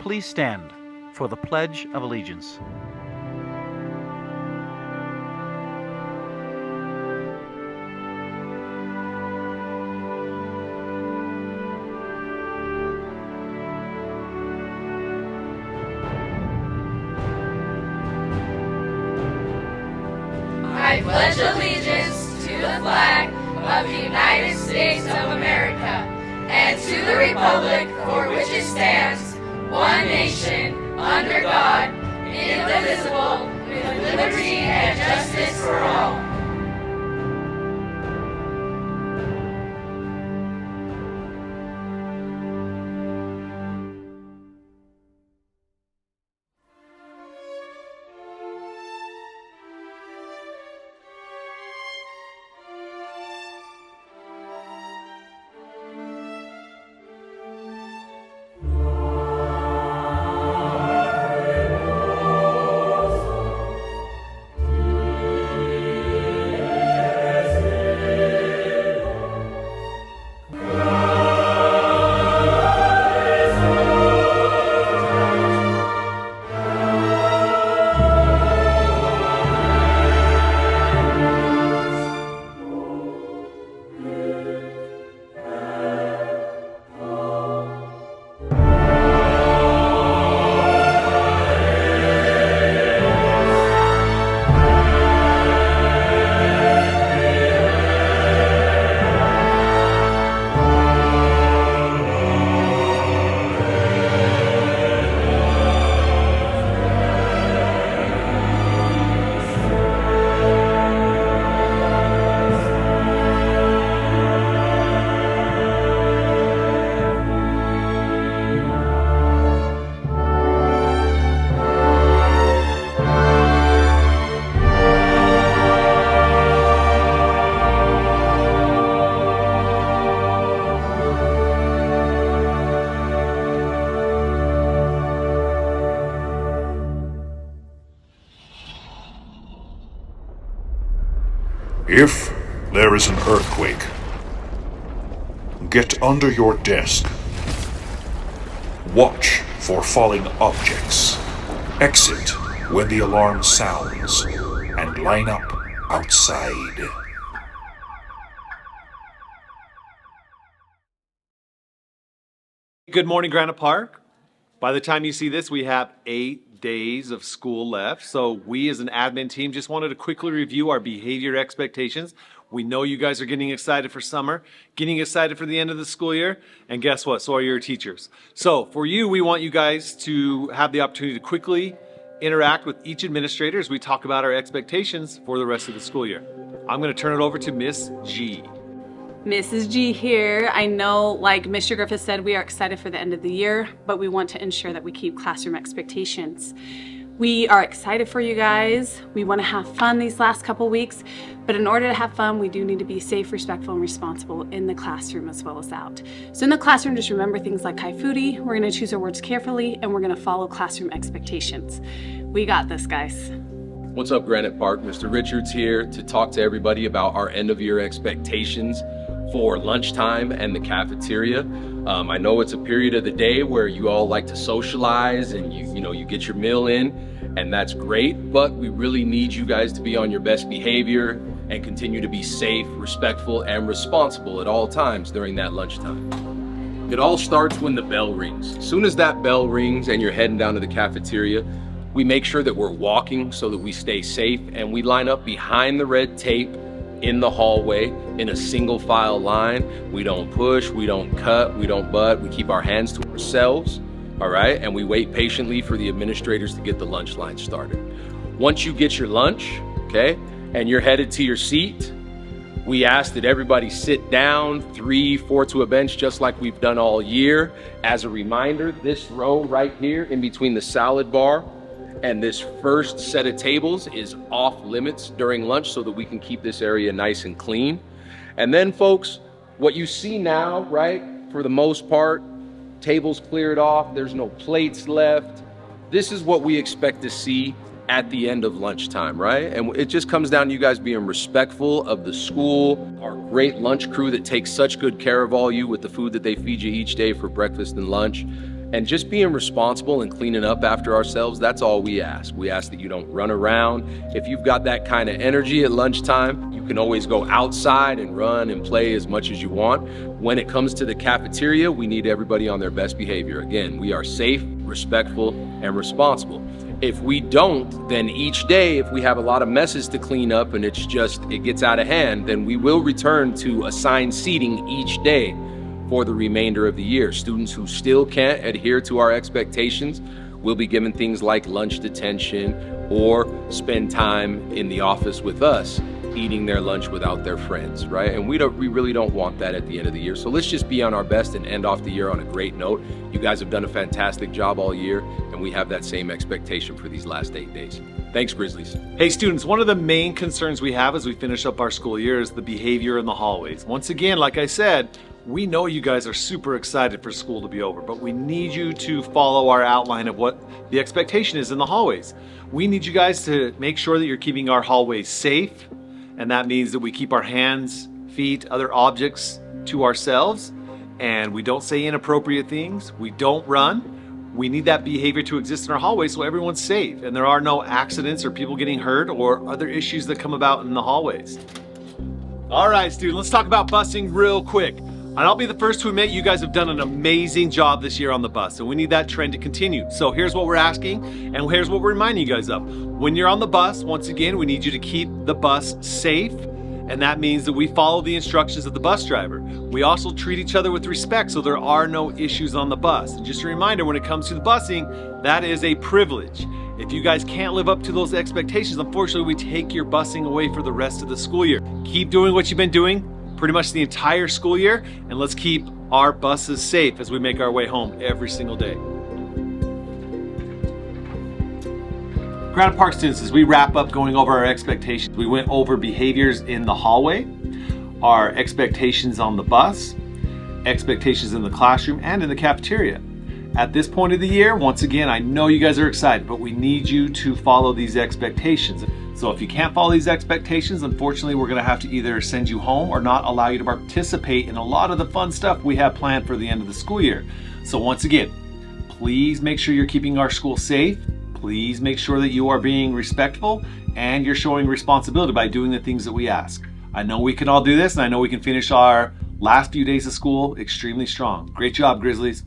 Please stand for the Pledge of Allegiance. I pledge allegiance to the flag of the United States of America and to the republic for which it stands, one nation, under God, indivisible, with liberty and justice for all. If there is an earthquake, get under your desk. Watch for falling objects. Exit when the alarm sounds, and line up outside. Good morning, Granite Park. By the time you see this, we have 8 days of school left. So we as an admin team just wanted to quickly review our behavior expectations. We know you guys are getting excited for summer, getting excited for the end of the school year, and guess what? So are your teachers. So for you, we want you guys to have the opportunity to quickly interact with each administrator as we talk about our expectations for the rest of the school year. I'm going to turn it over to Miss G. Mrs. G here. I know, like Mr. Griffith said, we are excited for the end of the year, but we want to ensure that we keep classroom expectations. We are excited for you guys. We want to have fun these last couple weeks, but in order to have fun, we do need to be safe, respectful, and responsible in the classroom as well as out. So in the classroom, just remember things like Cafeteria. We're going to choose our words carefully, and we're going to follow classroom expectations. We got this, guys. What's up, Granite Park? Mr. Richards here to talk to everybody about our end of year expectations for lunchtime and the cafeteria. I know it's a period of the day where you all like to socialize and you get your meal in, and that's great, but we really need you guys to be on your best behavior and continue to be safe, respectful, and responsible at all times during that lunchtime. It all starts when the bell rings. As soon as that bell rings and you're heading down to the cafeteria, we make sure that we're walking so that we stay safe, and we line up behind the red tape in the hallway in a single file line. We don't push, we don't cut, we don't butt, we keep our hands to ourselves, all right? And we wait patiently for the administrators to get the lunch line started. Once you get your lunch, okay, and you're headed to your seat, we ask that everybody sit down 3-4 to a bench, just like we've done all year. As a reminder, this row right here in between the salad bar and this first set of tables is off limits during lunch so that we can keep this area nice and clean. And then folks, what you see now, right, for the most part, tables cleared off, there's no plates left. This is what we expect to see at the end of lunchtime, right? And it just comes down to you guys being respectful of the school, our great lunch crew that takes such good care of all you with the food that they feed you each day for breakfast and lunch. And just being responsible and cleaning up after ourselves, that's all we ask. We ask that you don't run around. If you've got that kind of energy at lunchtime, you can always go outside and run and play as much as you want. When it comes to the cafeteria, we need everybody on their best behavior. Again, we are safe, respectful, and responsible. If we don't, then each day, if we have a lot of messes to clean up and it gets out of hand, then we will return to assigned seating each day for the remainder of the year. Students who still can't adhere to our expectations will be given things like lunch detention or spend time in the office with us, eating their lunch without their friends, right? And we really don't want that at the end of the year. So let's just be on our best and end off the year on a great note. You guys have done a fantastic job all year, and we have that same expectation for these last 8 days. Thanks, Grizzlies. Hey students, one of the main concerns we have as we finish up our school year is the behavior in the hallways. Once again, like I said, we know you guys are super excited for school to be over, but we need you to follow our outline of what the expectation is in the hallways. We need you guys to make sure that you're keeping our hallways safe, and that means that we keep our hands, feet, other objects to ourselves, and we don't say inappropriate things, we don't run. We need that behavior to exist in our hallways so everyone's safe and there are no accidents or people getting hurt or other issues that come about in the hallways. All right, students, let's talk about busing real quick. And I'll be the first to admit you guys have done an amazing job this year on the bus, and we need that trend to continue. So here's what we're asking, and here's what we're reminding you guys of. When you're on the bus, once again, we need you to keep the bus safe, and that means that we follow the instructions of the bus driver. We also treat each other with respect so there are no issues on the bus. And just a reminder, when it comes to the busing, that is a privilege. If you guys can't live up to those expectations, unfortunately, we take your busing away for the rest of the school year. Keep doing what you've been doing pretty much the entire school year, and let's keep our buses safe as we make our way home every single day. Granite Park students, as we wrap up going over our expectations, we went over behaviors in the hallway, our expectations on the bus, expectations in the classroom, and in the cafeteria. At this point of the year, once again, I know you guys are excited, but we need you to follow these expectations. So if you can't follow these expectations, unfortunately, we're gonna have to either send you home or not allow you to participate in a lot of the fun stuff we have planned for the end of the school year. So once again, please make sure you're keeping our school safe. Please make sure that you are being respectful and you're showing responsibility by doing the things that we ask. I know we can all do this, and I know we can finish our last few days of school extremely strong. Great job, Grizzlies.